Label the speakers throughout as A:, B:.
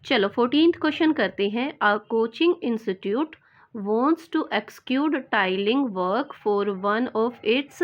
A: चलो 14th question करते हैं। A coaching institute wants to execute tiling work for one of its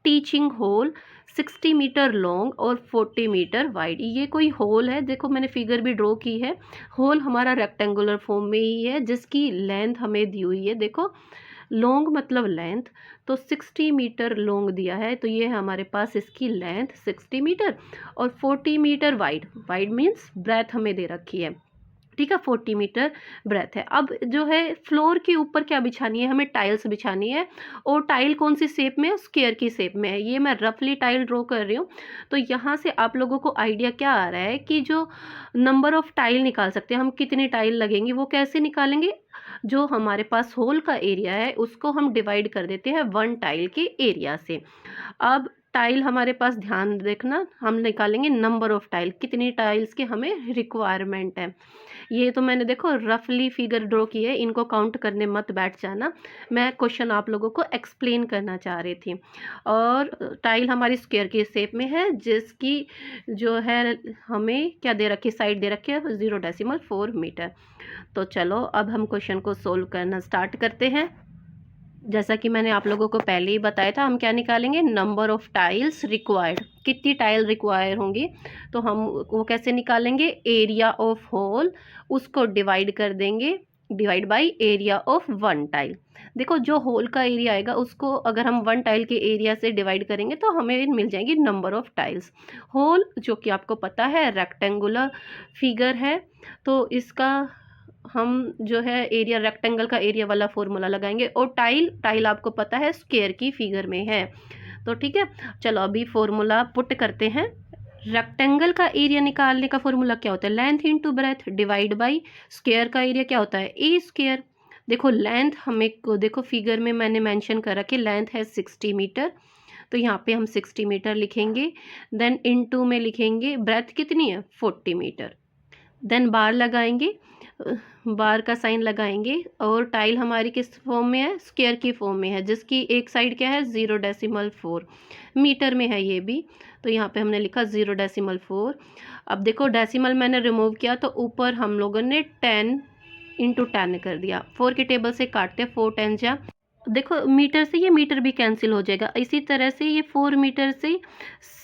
A: teaching hall 60 metre long और 40 metre wide. ये कोई whole है, देखो मैंने फिगर भी ड्रॉ की है। होल हमारा रेक्टेंगुलर फॉर्म में ही है जिसकी लेंथ हमें दी हुई है। देखो लॉन्ग मतलब लेंथ, तो 60 मीटर लॉन्ग दिया है, तो ये है हमारे पास इसकी लेंथ 60 मीटर और 40 metre wide. Wide means breadth हमें दे रखी है, ठीक है, 40 मीटर ब्रेथ है। अब जो है फ्लोर के ऊपर क्या बिछानी है, हमें टाइल्स बिछानी है। और टाइल कौन सी शेप में है, स्क्वायर की शेप में है। ये मैं रफली टाइल ड्रॉ कर रही हूँ। तो यहाँ से आप लोगों को आइडिया क्या आ रहा है कि जो नंबर ऑफ टाइल निकाल सकते हैं हम, कितनी टाइल लगेंगी, वो कैसे निकालेंगे। जो हमारे पास होल का एरिया है उसको हम डिवाइड कर देते हैं 1 टाइल के एरिया से। अब टाइल हमारे पास, ध्यान देखना, हम निकालेंगे नंबर ऑफ टाइल, कितनी टाइल्स की हमें रिक्वायरमेंट है। ये तो मैंने देखो रफली फिगर ड्रॉ की है, इनको काउंट करने मत बैठ जाना, मैं क्वेश्चन आप लोगों को एक्सप्लेन करना चाह रही थी। और टाइल हमारी स्क्वायर की शेप में है जिसकी जो है हमें क्या दे रखी, साइड दे रखी है 0.4 मीटर। तो चलो अब हम क्वेश्चन को सोल्व करना स्टार्ट करते हैं। जैसा कि मैंने आप लोगों को पहले ही बताया था, हम क्या निकालेंगे, नंबर ऑफ टाइल्स रिक्वायर्ड, कितनी टाइल रिक्वायर होंगी। तो हम वो कैसे निकालेंगे, एरिया ऑफ होल, उसको डिवाइड कर देंगे, divide by area of 1 tile. देखो जो होल का एरिया आएगा उसको अगर हम 1 टाइल के एरिया से डिवाइड करेंगे तो हमें मिल जाएगी नंबर ऑफ टाइल्स। होल जो कि आपको पता है रेक्टेंगुलर फिगर है, तो इसका हम जो है एरिया, रेक्टेंगल का एरिया वाला फॉर्मूला लगाएंगे। और टाइल, टाइल आपको पता है स्क्वायर की फिगर में है। तो ठीक है, चलो अभी फॉर्मूला पुट करते हैं। रेक्टेंगल का एरिया निकालने का फॉर्मूला क्या होता है, length into breadth divide by square का एरिया क्या होता है, ए स्क्वायर। देखो लेंथ हमें को देखो फिगर में मैंने मेंशन करा कि लेंथ है 60 मीटर, तो यहाँ पे हम 60 मीटर लिखेंगे। देन इनटू में लिखेंगे ब्रेथ कितनी है 40 मीटर। देन बार लगाएंगे, बार का साइन लगाएंगे। और टाइल हमारी किस फॉर्म में है, स्क्वायर की फॉर्म में है, जिसकी एक साइड क्या है 0.4 मीटर में है ये भी। तो यहाँ पे हमने लिखा 0.4। अब देखो डेसिमल मैंने रिमूव किया तो ऊपर हम लोगों ने 10 इंटू 10 कर दिया। 4 के टेबल से काटते हैं, 4 10 जा, देखो मीटर से ये मीटर भी कैंसिल हो जाएगा। इसी तरह से ये 4 मीटर से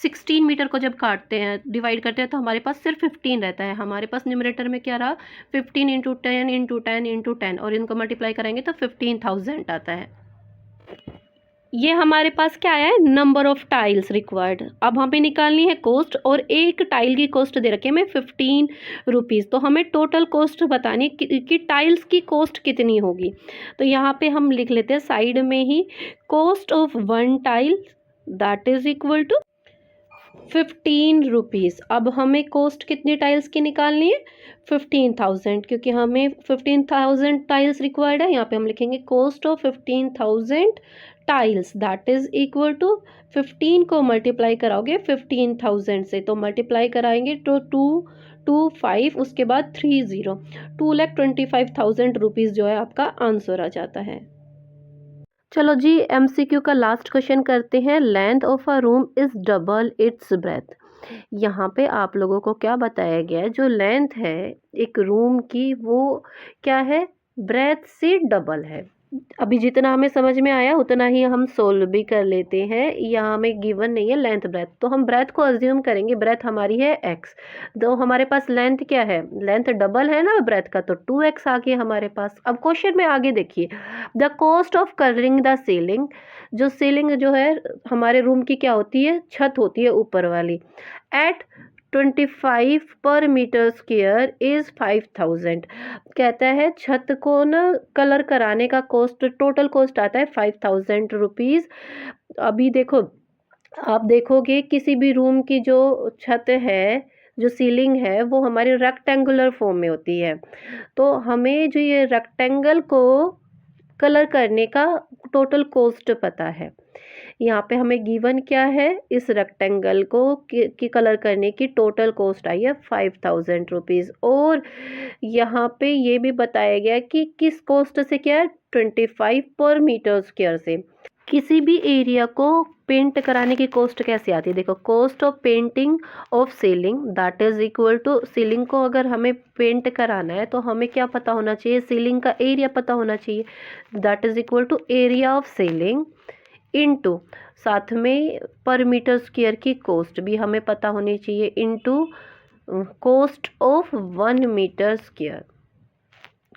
A: 16 मीटर को जब काटते हैं, डिवाइड करते हैं, तो हमारे पास सिर्फ 15 रहता है। हमारे पास न्यूमरेटर में क्या रहा, 15 इंटू 10 इंटू 10 इंटू 10, और इनको मल्टीप्लाई कराएंगे तो 15,000 आता है। ये हमारे पास क्या आया है, नंबर ऑफ टाइल्स रिक्वायर्ड। अब हमें निकालनी है कॉस्ट, और एक टाइल की कॉस्ट दे रखी है हमें 15 रुपीज़। तो हमें टोटल कॉस्ट बतानी है कि टाइल्स की कॉस्ट कितनी होगी। तो यहाँ पे हम लिख लेते हैं साइड में ही, cost of 1 tile that is equal to 15 rupees. अब हमें कॉस्ट कितनी टाइल्स की निकालनी है, 15,000, क्योंकि हमें 15,000 टाइल्स रिक्वायर्ड है। यहाँ पे हम लिखेंगे cost of 15,000 tiles that is equal to 15 को मल्टीप्लाई कराओगे 15,000 से, तो मल्टीप्लाई कराएंगे तो 225, उसके बाद 30, 2,25,000 रुपीज़ जो है आपका आंसर आ जाता है। चलो जी एमसीक्यू का लास्ट क्वेश्चन करते हैं। Length of a room is double it's breath. यहाँ पे आप लोगों को क्या बताया गया है, जो लेंथ है एक रूम की वो क्या है, ब्रेथ से डबल है। अभी जितना हमें समझ में आया उतना ही हम सोल्व भी कर लेते हैं। यहाँ हमें गिवन नहीं है लेंथ ब्रेथ, तो हम ब्रेथ को अज्यूम करेंगे। ब्रेथ हमारी है x, तो हमारे पास लेंथ क्या है, लेंथ डबल है ना ब्रेथ का, तो 2x आ गया हमारे पास। अब क्वेश्चन में आगे देखिए, the cost of colouring the ceiling. जो सीलिंग जो है हमारे रूम की क्या होती है, छत होती है ऊपर वाली, एट 25 पर मीटर स्क्वायर इज 5,000। कहता है छत को ना कलर कराने का कॉस्ट, टोटल कॉस्ट आता है 5,000 रुपीज़। अभी देखो, आप देखोगे किसी भी रूम की जो छत है, जो सीलिंग है, वो हमारे रेक्टेंगुलर फॉर्म में होती है। तो हमें जो ये रेक्टेंगल को कलर करने का टोटल कॉस्ट पता है। यहाँ पे हमें गिवन क्या है, इस रेक्टेंगल को की कलर करने की टोटल कॉस्ट आई है 5,000 रुपीज़। और यहाँ पे ये भी बताया गया कि किस कॉस्ट से क्या है, 25 पर मीटर स्क्वायर से। किसी भी एरिया को पेंट कराने की कॉस्ट कैसे आती है? देखो, cost of painting of ceiling that is equal to, ceiling को अगर हमें पेंट कराना है तो हमें क्या पता होना चाहिए? सीलिंग का एरिया पता होना चाहिए, that is equal to area of ceiling into, साथ में पर मीटर स्क्वायर की कॉस्ट भी हमें पता होनी चाहिए, into cost of 1 metre square,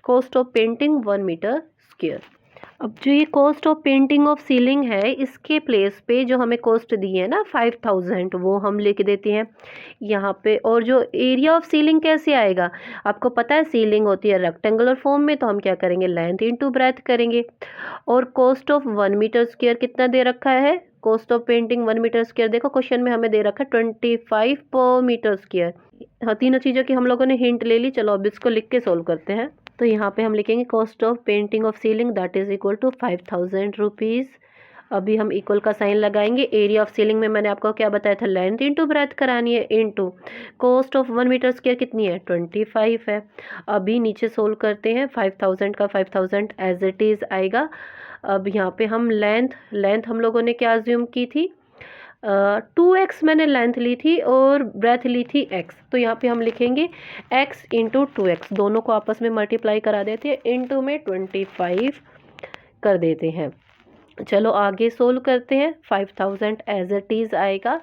A: cost of painting 1 metre square. अब जो ये cost of painting of ceiling है, इसके प्लेस पे जो हमें कॉस्ट दी है ना 5000, वो हम लिख देते हैं यहाँ पे। और जो एरिया ऑफ सीलिंग कैसे आएगा? आपको पता है सीलिंग होती है रेक्टेंगुलर फॉर्म में, तो हम क्या करेंगे? लेंथ इंटू ब्रेथ करेंगे। और कॉस्ट ऑफ 1 मीटर स्क्वायर कितना दे रखा है? Cost of painting 1 metre square, देखो क्वेश्चन में हमें दे रखा है 25 पर मीटर स्क्वायर। हाँ, तीनों चीज़ों की हम लोगों ने हिंट ले ली। चलो अब इसको लिख के सोल्व करते हैं। तो यहाँ पे हम लिखेंगे cost of painting of ceiling that is equal to 5000 rupees. अभी हम इक्वल का साइन लगाएंगे। एरिया ऑफ सीलिंग में मैंने आपको क्या बताया था? लेंथ इंटू ब्रेथ करानी है, into cost of 1 metre square कितनी है? 25 है। अभी नीचे सोल्व करते हैं। 5000 का 5000 एज इट इज़ आएगा। अब यहाँ पे हम लेंथ हम लोगों ने क्या अज्यूम की थी? 2x मैंने लेंथ ली थी और ब्रेथ ली थी x, तो यहाँ पे हम लिखेंगे x इंटू 2x, दोनों को आपस में मल्टीप्लाई करा देते हैं, इंटू में 25 कर देते हैं। चलो आगे सोल्व करते हैं। 5000 एज इट इज़ आएगा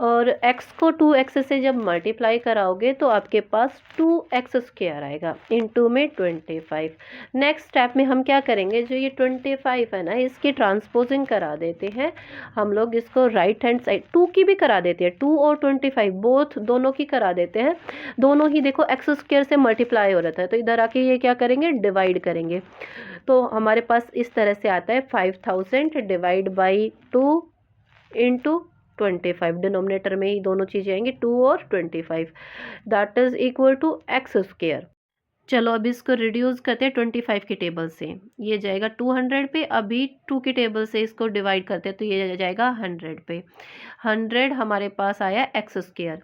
A: और x को 2x से जब मल्टीप्लाई कराओगे तो आपके पास 2x स्क्वायर आएगा, इंटू में 25। नेक्स्ट स्टेप में हम क्या करेंगे? जो ये 25 है ना, इसकी ट्रांसपोजिंग करा देते हैं हम लोग। इसको राइट हैंड साइड 2 की भी करा देते हैं, 2 और 25 बोथ दोनों की करा देते हैं। दोनों ही देखो एक्स स्क्वायर से मल्टीप्लाई हो रहा था, तो इधर आके ये क्या करेंगे? डिवाइड करेंगे। तो हमारे पास इस तरह से आता है 5000 डिवाइड बाई 2 इंटू 25, डिनोमिनेटर में ही दोनों चीज़ें आएंगी 2 और 25, that is equal to x square. चलो अब इसको रिड्यूस करते हैं 25 की टेबल से, ये जाएगा 200 पे। अभी 2 की टेबल से इसको डिवाइड करते हैं तो ये जाएगा 100 पे। 100 हमारे पास आया एक्स स्क्वायर।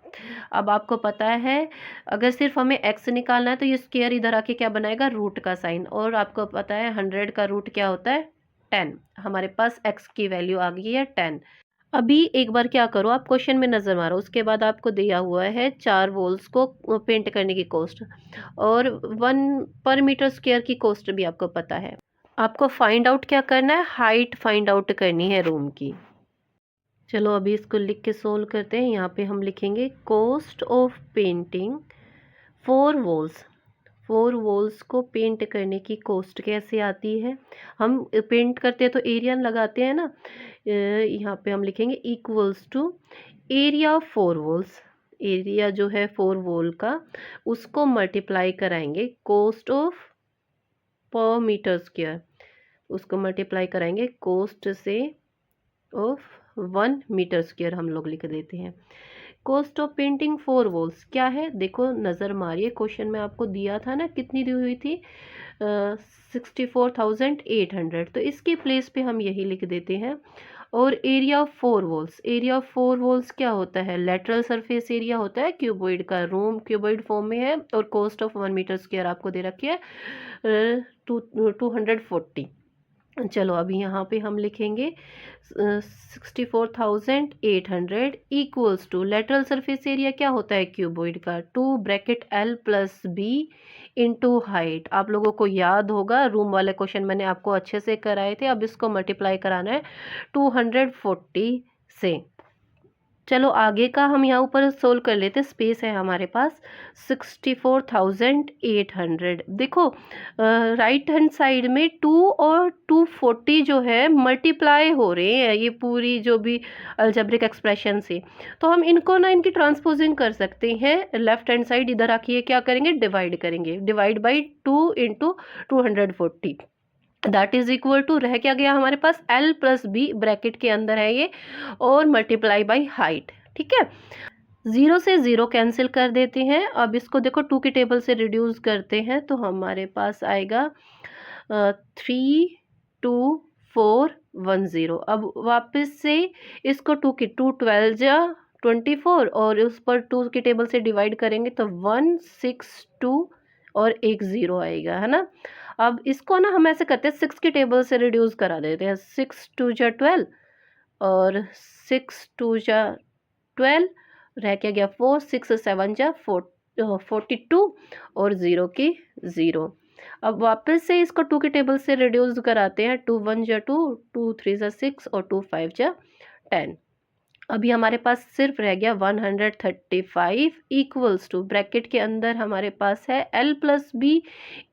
A: अब आपको पता है अगर सिर्फ हमें एक्स निकालना है तो ये स्क्वायर इधर आके क्या बनाएगा? रूट का साइन। और आपको पता है 100 का रूट क्या होता है? 10। हमारे पास एक्स की वैल्यू आ गई है 10। अभी एक बार क्या करो, आप क्वेश्चन में नज़र मारो, उसके बाद आपको दिया हुआ है 4 वॉल्स को पेंट करने की कॉस्ट और 1 पर मीटर स्क्वायर की कॉस्ट भी आपको पता है। आपको फाइंड आउट क्या करना है? हाइट फाइंड आउट करनी है रूम की। चलो अभी इसको लिख के सोल्व करते हैं। यहाँ पे हम लिखेंगे cost of painting 4 walls. 4 walls को पेंट करने की कॉस्ट कैसे आती है? हम पेंट करते हैं तो एरिया लगाते हैं ना, यहाँ पे हम लिखेंगे equals to area of 4 walls. Area जो है 4 वॉल का, उसको मल्टीप्लाई कराएंगे cost of per metre square, उसको मल्टीप्लाई कराएंगे कॉस्ट से ऑफ 1 मीटर स्क्वायर हम लोग लिख देते हैं। कॉस्ट ऑफ पेंटिंग 4 वॉल्स क्या है? देखो नज़र मारिए, क्वेश्चन में आपको दिया था ना, कितनी दी हुई थी? 64,800, तो इसके प्लेस पे हम यही लिख देते हैं। और area of 4 walls, area of 4 walls क्या होता है? लेटरल सरफेस एरिया होता है क्यूबॉइड का, रूम क्यूबॉइड फॉर्म में है। और कॉस्ट ऑफ 1 मीटर स्क्वायर आपको दे रखी है 240। चलो अभी यहाँ पे हम लिखेंगे 64,800 equals to lateral surface area क्या होता है क्यूबॉइड का? 2 bracket L plus b into height. आप लोगों को याद होगा, रूम वाले क्वेश्चन मैंने आपको अच्छे से कराए थे। अब इसको मल्टीप्लाई कराना है 240 से। चलो आगे का हम यहाँ ऊपर सोल्व कर लेते, स्पेस है हमारे पास 64,800। देखो राइट हैंड साइड में 2 और 240 जो है मल्टीप्लाई हो रहे हैं, ये पूरी जो भी अलजेब्रिक एक्सप्रेशन से, तो हम इनको ना इनकी ट्रांसपोजिंग कर सकते हैं। लेफ्ट हैंड साइड इधर आके क्या करेंगे? डिवाइड करेंगे, divide by 2 into 240, that is equal to रह क्या गया हमारे पास? L प्लस बी ब्रैकेट के अंदर है ये, और मल्टीप्लाई बाई हाइट। ठीक है, 0 से 0 कैंसिल कर देते हैं। अब इसको देखो 2 की टेबल से रिड्यूस करते हैं तो हमारे पास आएगा 32410। अब वापस से इसको 2 की 2 12 जा 24 और उस पर 2 की टेबल से डिवाइड करेंगे तो 162 और एक ज़ीरो आएगा, है ना। अब इसको ना हम ऐसे करते हैं, 6 की टेबल से रिड्यूस करा देते हैं। 6 2 जा 12 और 6 2 जा 12, रह क्या गया 4, 6 7 जा 42 और ज़ीरो की ज़ीरो। अब वापस से इसको 2 की टेबल से रिड्यूस कराते हैं। 2 1 जा 2, 2 3 जा 6 और 2 5 जा 10। अभी हमारे पास सिर्फ रह गया 135 इक्वल्स टू, ब्रैकेट के अंदर हमारे पास है l प्लस बी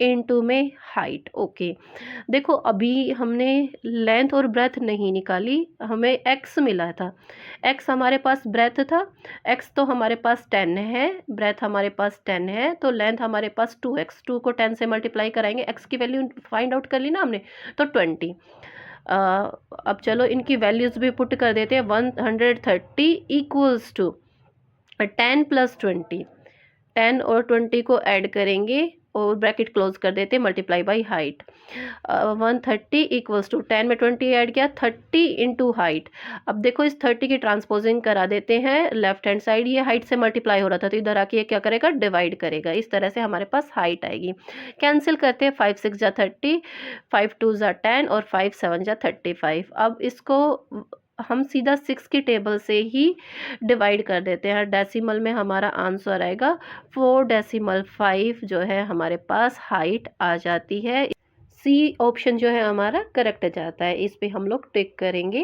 A: इंटू में हाइट। ओके, देखो अभी हमने लेंथ और ब्रेथ नहीं निकाली, हमें x मिला था। x हमारे पास ब्रेथ था, x तो हमारे पास 10 है, ब्रेथ हमारे पास 10 है, तो लेंथ हमारे पास 2x, 2 को 10 से मल्टीप्लाई कराएंगे, x की वैल्यू फाइंड आउट कर ली ना हमने, तो 20। अब चलो इनकी वैल्यूज़ भी पुट कर देते हैं। 130 इक्वल्स टू 10 प्लस 20, 10 और 20 को ऐड करेंगे और ब्रैकेट क्लोज कर देते हैं, multiply by height. 130 equals to 10 में 20 ऐड किया, 30 इंटू हाइट। अब देखो इस 30 की ट्रांसपोजिंग करा देते हैं लेफ्ट हैंड साइड, ये हाइट से मल्टीप्लाई हो रहा था तो इधर आके ये क्या करेगा, डिवाइड करेगा। इस तरह से हमारे पास हाइट आएगी। कैंसिल करते हैं, 5 6 जा 30, 5 2 जा 10 और 5 7 जा 35। अब इसको हम सीधा 6 की टेबल से ही डिवाइड कर देते हैं। डेसिमल में हमारा आंसर आएगा 4.5 जो है हमारे पास हाइट आ जाती है। सी ऑप्शन जो है हमारा करेक्ट जाता है, इस पे हम लोग टिक करेंगे।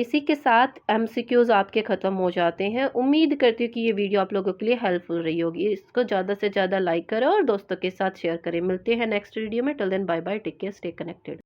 A: इसी के साथ एमसीक्यूज आपके ख़त्म हो जाते हैं। उम्मीद करती हूँ कि ये वीडियो आप लोगों के लिए हेल्पफुल रही होगी। इसको ज़्यादा से ज़्यादा लाइक करें और दोस्तों के साथ शेयर करें। मिलते हैं नेक्स्ट वीडियो में। Till then bye bye, take care, stay connected.